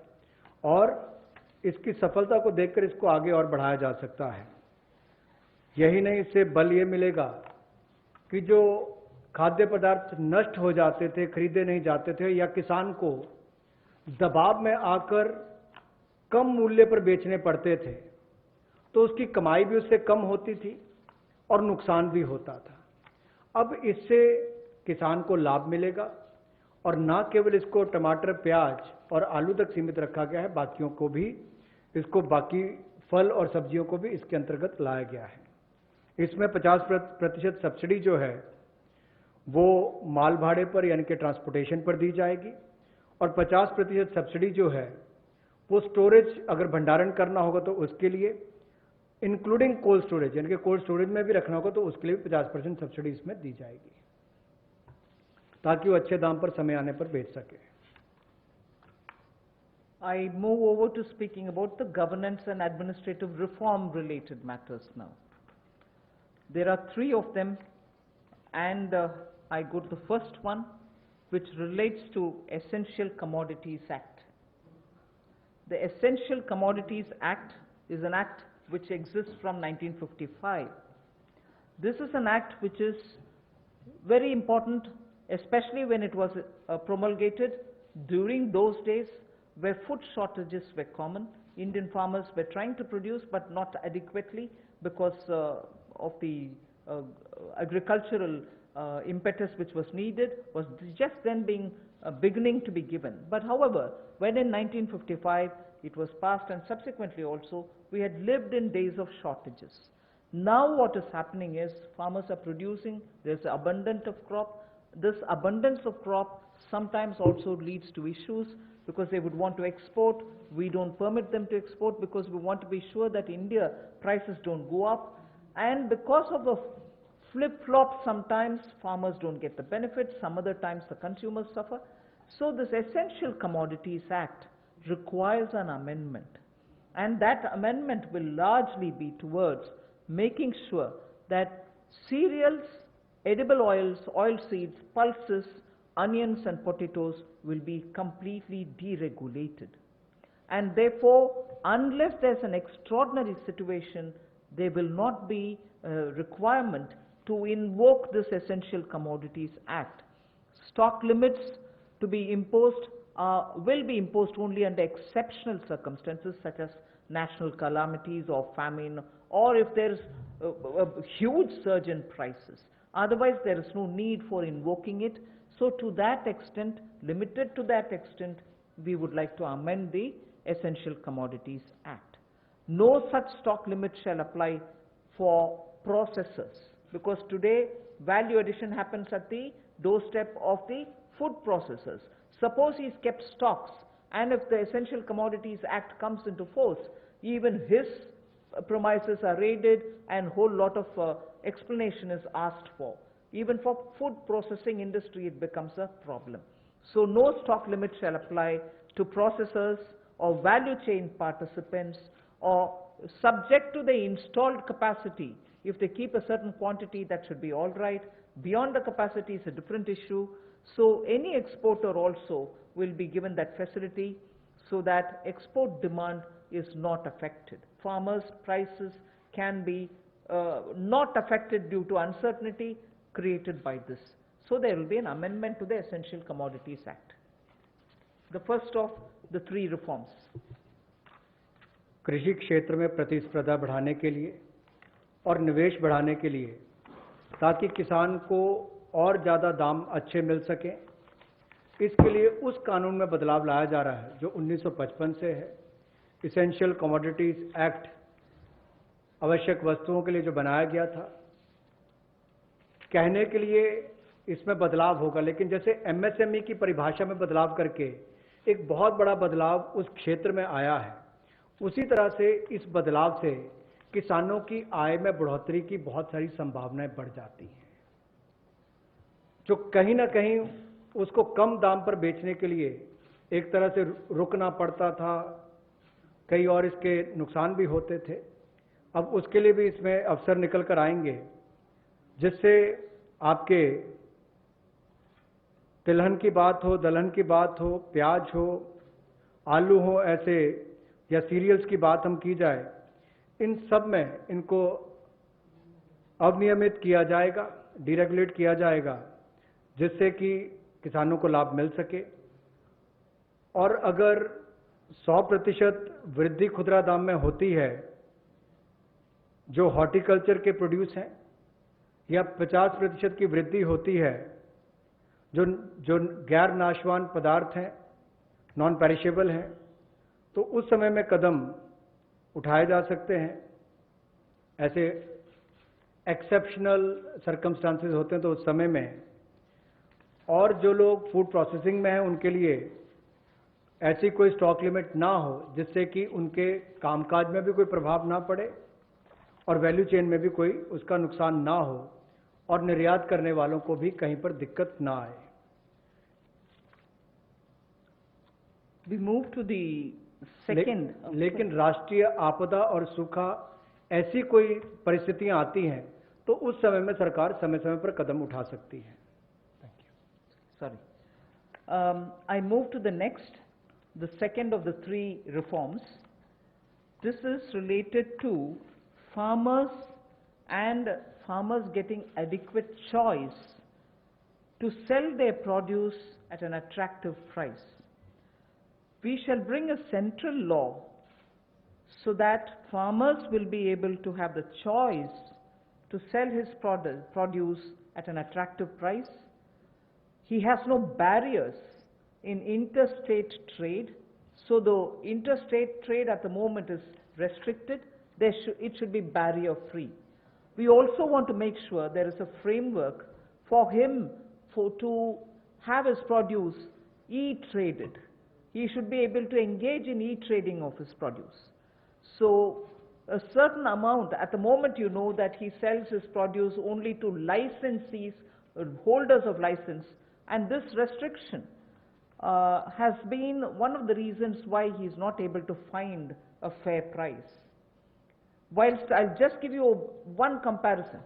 और इसकी सफलता को देखकर इसको आगे और बढ़ाया जा सकता है। यही नहीं, इससे बल ये मिलेगा कि जो खाद्य पदार्थ नष्ट हो जाते थे, खरीदे नहीं जाते थे या किसान को दबाव में आकर कम मूल्य पर बेचने पड़ते थे, तो उसकी कमाई भी उससे कम होती थी और नुकसान भी होता था। अब इससे किसान को लाभ मिलेगा और न केवल इसको टमाटर, प्याज और आलू तक सीमित रखा गया है, बाकियों को भी, इसको बाकी फल और सब्जियों को भी इसके अंतर्गत लाया गया है। इसमें 50% सब्सिडी जो है वो माल भाड़े पर यानी कि ट्रांसपोर्टेशन पर दी जाएगी और 50% सब्सिडी जो है वो स्टोरेज, अगर भंडारण करना होगा तो उसके लिए, इंक्लूडिंग कोल्ड स्टोरेज, यानी कि कोल्ड स्टोरेज में भी रखना होगा तो उसके लिए 50% सब्सिडी इसमें दी जाएगी ताकि वो अच्छे दाम पर समय आने पर बेच सके। I move over to speaking about the governance and administrative reform related matters now. There are 3 of them, and I go to the first one, which relates to Essential Commodities Act. The Essential Commodities Act is an act which exists from 1955. This is an act which is very important, especially when it was promulgated during those days where food shortages were common. Indian farmers were trying to produce but not adequately because of the agricultural impetus which was needed was just then beginning to be given. But however, when in 1955 it was passed and subsequently also we had lived in days of shortages. Now what is happening is farmers are producing, there's abundance of crop. This abundance of crop sometimes also leads to issues because they would want to export. We don't permit them to export because we want to be sure that India prices don't go up. And because of the flip-flop, sometimes farmers don't get the benefits, some other times the consumers suffer. So this Essential Commodities Act requires an amendment. And that amendment will largely be towards making sure that cereals, edible oils, oilseeds, pulses, onions and potatoes will be completely deregulated. And therefore, unless there's an extraordinary situation, there will not be a requirement to invoke this Essential Commodities Act. Stock limits to be imposed will be imposed only under exceptional circumstances such as national calamities or famine, or if there is a huge surge in prices. Otherwise, there is no need for invoking it. So to that extent, limited to that extent, we would like to amend the Essential Commodities Act. No such stock limit shall apply for processors, because today value addition happens at the doorstep of the food processors. Suppose he's kept stocks, and if the Essential Commodities Act comes into force, even his premises are raided and whole lot of explanation is asked for. Even for food processing industry, it becomes a problem. So no stock limit shall apply to processors or value chain participants, or subject to the installed capacity. If they keep a certain quantity, that should be all right. Beyond the capacity is a different issue. So any exporter also will be given that facility so that export demand is not affected. Farmers' prices can be not affected due to uncertainty created by this. So there will be an amendment to the Essential Commodities Act. The first of the three reforms. कृषि क्षेत्र में प्रतिस्पर्धा बढ़ाने के लिए और निवेश बढ़ाने के लिए, ताकि किसान को और ज़्यादा दाम अच्छे मिल सकें, इसके लिए उस कानून में बदलाव लाया जा रहा है जो 1955 से है। इसेंशियल कमोडिटीज एक्ट आवश्यक वस्तुओं के लिए जो बनाया गया था, कहने के लिए इसमें बदलाव होगा, लेकिन जैसे एमएसएमई की परिभाषा में बदलाव करके एक बहुत बड़ा बदलाव उस क्षेत्र में आया है, उसी तरह से इस बदलाव से किसानों की आय में बढ़ोतरी की बहुत सारी संभावनाएं बढ़ जाती हैं, जो कहीं ना कहीं उसको कम दाम पर बेचने के लिए एक तरह से रुकना पड़ता था, कई और इसके नुकसान भी होते थे। अब उसके लिए भी इसमें अवसर निकल कर आएंगे, जिससे आपके तिलहन की बात हो, दलहन की बात हो, प्याज हो, आलू हो, ऐसे या सीरियल्स की बात हम की जाए, इन सब में इनको अवनियमित किया जाएगा, डीरेगुलेट किया जाएगा, जिससे कि किसानों को लाभ मिल सके। और अगर 100% वृद्धि खुदरा दाम में होती है जो हॉर्टिकल्चर के प्रोड्यूस हैं, या 50% की वृद्धि होती है जो गैर नाशवान पदार्थ हैं, नॉन पेरिशेबल हैं, तो उस समय में कदम उठाए जा सकते हैं। ऐसे एक्सेप्शनल सर्कमस्टांसेस होते हैं तो उस समय में, और जो लोग फूड प्रोसेसिंग में हैं उनके लिए ऐसी कोई स्टॉक लिमिट ना हो जिससे कि उनके कामकाज में भी कोई प्रभाव ना पड़े और वैल्यू चेन में भी कोई उसका नुकसान ना हो, और निर्यात करने वालों को भी कहीं पर दिक्कत ना आए। We move to the second. लेकिन राष्ट्रीय आपदा और सूखा ऐसी कोई परिस्थितियां आती हैं तो उस समय में सरकार समय समय पर कदम उठा सकती है। Sorry. I move to the next, the second of the three reforms. This is related to farmers and farmers getting adequate choice to sell their produce at an attractive price. We shall bring a central law so that farmers will be able to have the choice to sell his produce at an attractive price. He has no barriers in interstate trade. So the interstate trade at the moment is restricted. It should be barrier free. We also want to make sure there is a framework for him to have his produce e-traded. He should be able to engage in e-trading of his produce. So a certain amount, at the moment you know that he sells his produce only to licensees, holders of license, and this restriction has been one of the reasons why he is not able to find a fair price. Whilst I'll just give you one comparison.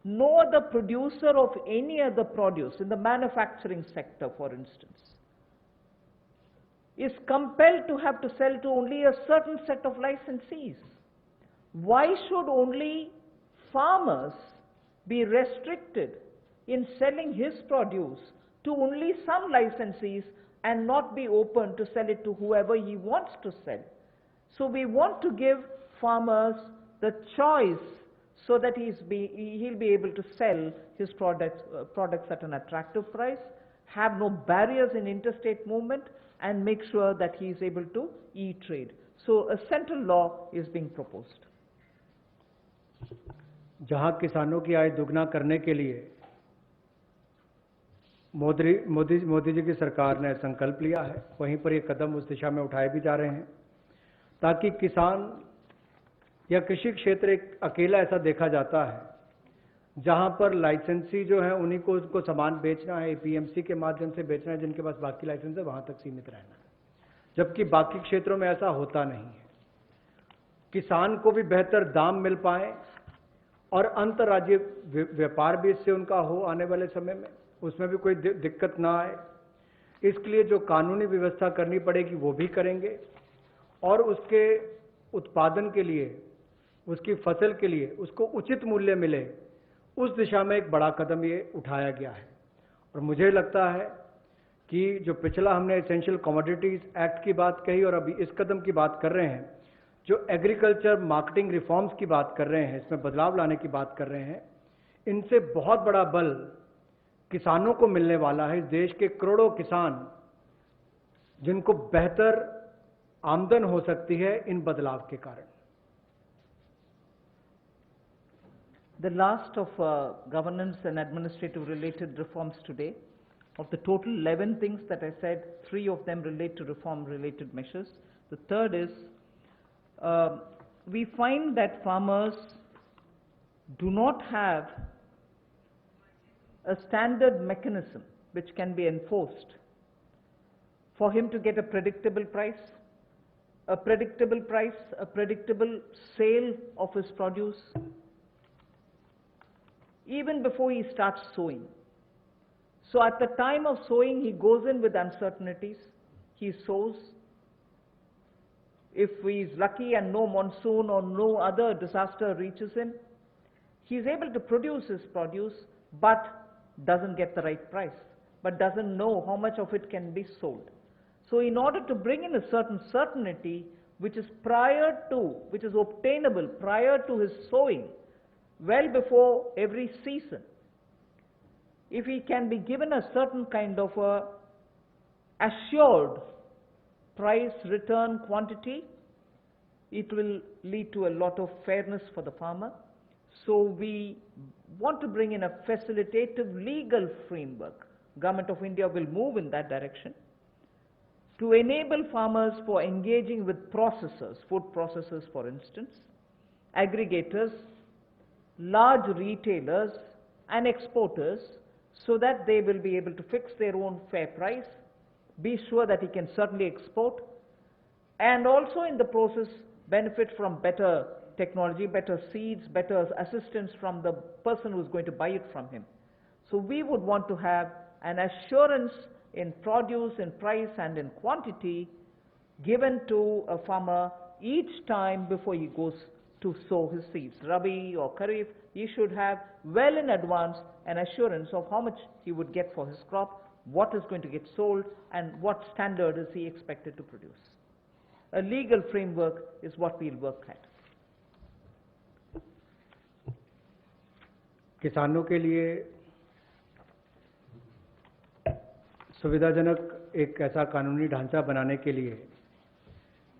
No other producer of any other produce in the manufacturing sector, for instance, is compelled to have to sell to only a certain set of licensees. Why should only farmers be restricted in selling his produce to only some licensees and not be open to sell it to whoever he wants to sell? So we want to give farmers the choice so that he'll be able to sell his products at an attractive price, have no barriers in interstate movement, and make sure that he is able to e-trade. So a central law is being proposed. जहां किसानों की आय दुगना करने के लिए मोदी जी की सरकार ने संकल्प लिया है, वहीं पर ये कदम उस दिशा में उठाए भी जा रहे हैं, ताकि किसान या कृषि क्षेत्र एक अकेला ऐसा देखा जाता है जहां पर लाइसेंसी जो है उन्हीं को उनको सामान बेचना है, एपीएमसी के माध्यम से बेचना है, जिनके पास बाकी लाइसेंस है वहां तक सीमित रहना है, जबकि बाकी क्षेत्रों में ऐसा होता नहीं है। किसान को भी बेहतर दाम मिल पाए और अंतर्राज्यीय व्यापार भी इससे उनका हो आने वाले समय में, उसमें भी कोई दिक्कत ना आए, इसके लिए जो कानूनी व्यवस्था करनी पड़ेगी वो भी करेंगे और उसके उत्पादन के लिए, उसकी फसल के लिए उसको उचित मूल्य मिले, उस दिशा में एक बड़ा कदम ये उठाया गया है। और मुझे लगता है कि जो पिछला हमने एसेंशियल कमोडिटीज एक्ट की बात कही और अभी इस कदम की बात कर रहे हैं, जो एग्रीकल्चर मार्केटिंग रिफॉर्म्स की बात कर रहे हैं, इसमें बदलाव लाने की बात कर रहे हैं, इनसे बहुत बड़ा बल किसानों को मिलने वाला है। इस देश के करोड़ों किसान जिनको बेहतर आमदन हो सकती है इन बदलाव के कारण। The last of governance and administrative related reforms today, of the total 11 things that I said, 3 of them relate to reform related measures. The third is, we find that farmers do not have a standard mechanism which can be enforced for him to get a predictable price, a predictable sale of his produce, even before he starts sowing. So at the time of sowing, he goes in with uncertainties. He sows. If he is lucky and no monsoon or no other disaster reaches him, he is able to produce his produce, but doesn't get the right price, but doesn't know how much of it can be sold. So in order to bring in a certain certainty, which is obtainable prior to his sowing, well before every season, if he can be given a certain kind of a assured price return quantity, it will lead to a lot of fairness for the farmer. So we want to bring in a facilitative legal framework. Government of India will move in that direction to enable farmers for engaging with processors, food processors for instance, aggregators, large retailers and exporters, so that they will be able to fix their own fair price, be sure that he can certainly export, and also in the process benefit from better technology, better seeds, better assistance from the person who is going to buy it from him. So we would want to have an assurance in produce, in price and in quantity given to a farmer each time before he goes to sow his seeds. Rabi or Kharif, he should have well in advance an assurance of how much he would get for his crop, what is going to get sold, and what standard is he expected to produce. A legal framework is what we'll work at. किसानों के लिए सुविधाजनक एक ऐसा कानूनी ढांचा बनाने के लिए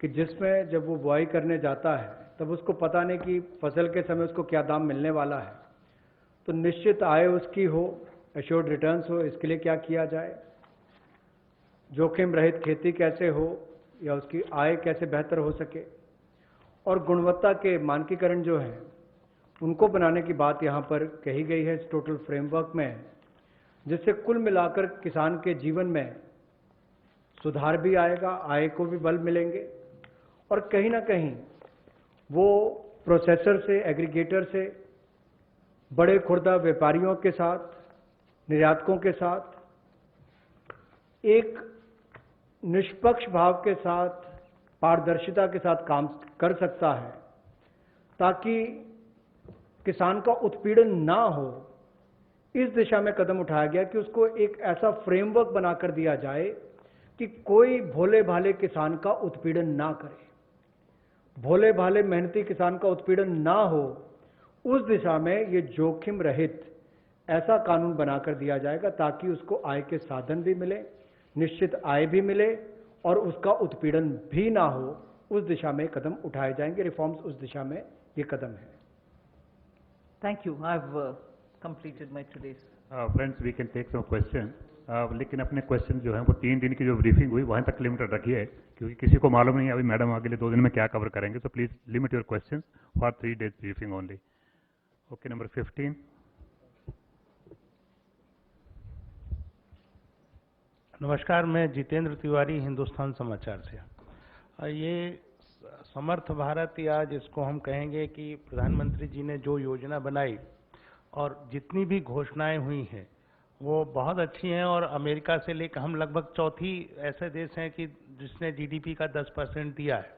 कि जिसमें जब वो बुआई करने जाता है तब उसको पता नहीं कि फसल के समय उसको क्या दाम मिलने वाला है, तो निश्चित आय उसकी हो, एश्योर्ड रिटर्न्स हो, इसके लिए क्या किया जाए, जोखिम रहित खेती कैसे हो या उसकी आय कैसे बेहतर हो सके, और गुणवत्ता के मानकीकरण जो है उनको बनाने की बात यहाँ पर कही गई है इस टोटल फ्रेमवर्क में, जिससे कुल मिलाकर किसान के जीवन में सुधार भी आएगा, आय को भी बल मिलेंगे और कहीं ना कहीं वो प्रोसेसर से, एग्रीगेटर से, बड़े खुर्दा व्यापारियों के साथ, निर्यातकों के साथ एक निष्पक्ष भाव के साथ, पारदर्शिता के साथ काम कर सकता है, ताकि किसान का उत्पीड़न ना हो। इस दिशा में कदम उठाया गया कि उसको एक ऐसा फ्रेमवर्क बनाकर दिया जाए कि कोई भोले भाले किसान का उत्पीड़न ना करे, भोले भाले मेहनती किसान का उत्पीड़न ना हो। उस दिशा में ये जोखिम रहित ऐसा कानून बनाकर दिया जाएगा ताकि उसको आय के साधन भी मिले, निश्चित आय भी मिले और उसका उत्पीड़न भी ना हो। उस दिशा में कदम उठाए जाएंगे, रिफॉर्म्स उस दिशा में ये कदम है। Thank you. I've completed my today's. Friends, we can take some questions. लेकिन अपने क्वेश्चन जो है वो 3 दिन की जो ब्रीफिंग हुई वहाँ तक लिमिटेड रखिए, क्योंकि किसी को मालूम नहीं है अभी मैडम अगले 2 दिन में क्या कवर करेंगे। So please limit your questions for 3 days briefing only. Okay, number 15. नमस्कार, मैं जितेंद्र तिवारी, हिंदुस्तान समाचार से। ये समर्थ भारत, या जिसको हम कहेंगे कि प्रधानमंत्री जी ने जो योजना बनाई और जितनी भी घोषणाएं हुई हैं वो बहुत अच्छी हैं, और अमेरिका से लेकर हम लगभग चौथी ऐसे देश हैं कि जिसने जीडीपी का 10% दिया है।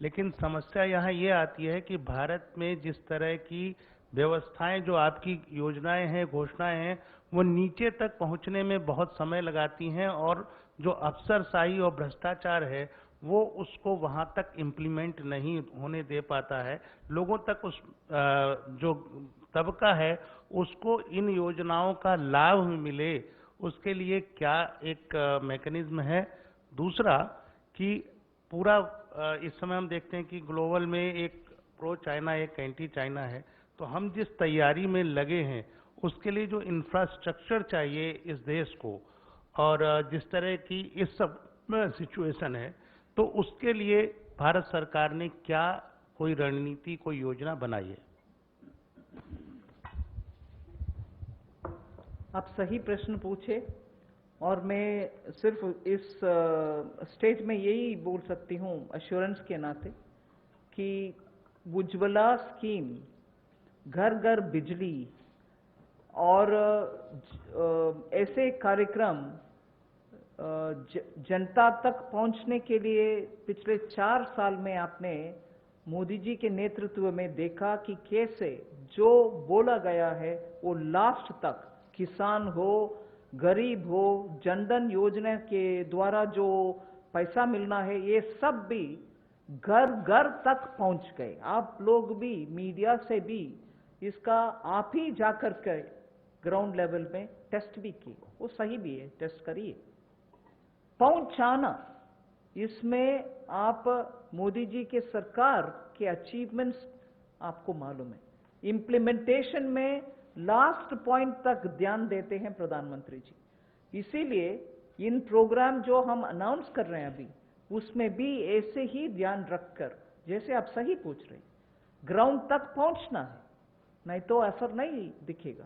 लेकिन समस्या यहाँ ये आती है कि भारत में जिस तरह की व्यवस्थाएं, जो आपकी योजनाएं हैं, घोषणाएं हैं, वो नीचे तक पहुंचने में बहुत समय लगाती हैं, और जो अफसरशाही और भ्रष्टाचार है वो उसको वहां तक इम्प्लीमेंट नहीं होने दे पाता है। लोगों तक उस जो तबका है उसको इन योजनाओं का लाभ मिले, उसके लिए क्या एक मैकेनिज्म है। दूसरा कि पूरा इस समय हम देखते हैं कि ग्लोबल में एक प्रो चाइना, एक एंटी चाइना है, तो हम जिस तैयारी में लगे हैं उसके लिए जो इंफ्रास्ट्रक्चर चाहिए इस देश को, और जिस तरह की इस सब सिचुएशन है, तो उसके लिए भारत सरकार ने क्या कोई रणनीति, कोई योजना बनाई है? आप सही प्रश्न पूछे, और मैं सिर्फ इस स्टेज में यही बोल सकती हूँ अश्योरेंस के नाते कि उज्ज्वला स्कीम, घर घर बिजली और ऐसे कार्यक्रम जनता तक पहुंचने के लिए पिछले 4 साल में आपने मोदी जी के नेतृत्व में देखा कि कैसे जो बोला गया है वो लास्ट तक, किसान हो, गरीब हो, जनधन योजना के द्वारा जो पैसा मिलना है, ये सब भी घर घर तक पहुंच गए। आप लोग भी, मीडिया से भी इसका आप ही जाकर के ग्राउंड लेवल में टेस्ट भी किए, वो सही भी है, टेस्ट करिए। पहुंचाना, इसमें आप मोदी जी के सरकार के अचीवमेंट्स आपको मालूम है। इम्प्लीमेंटेशन में लास्ट पॉइंट तक ध्यान देते हैं प्रधानमंत्री जी। इसीलिए इन प्रोग्राम जो हम अनाउंस कर रहे हैं अभी, उसमें भी ऐसे ही ध्यान रखकर, जैसे आप सही पूछ रहे, ग्राउंड तक पहुंचना है, नहीं तो असर नहीं दिखेगा।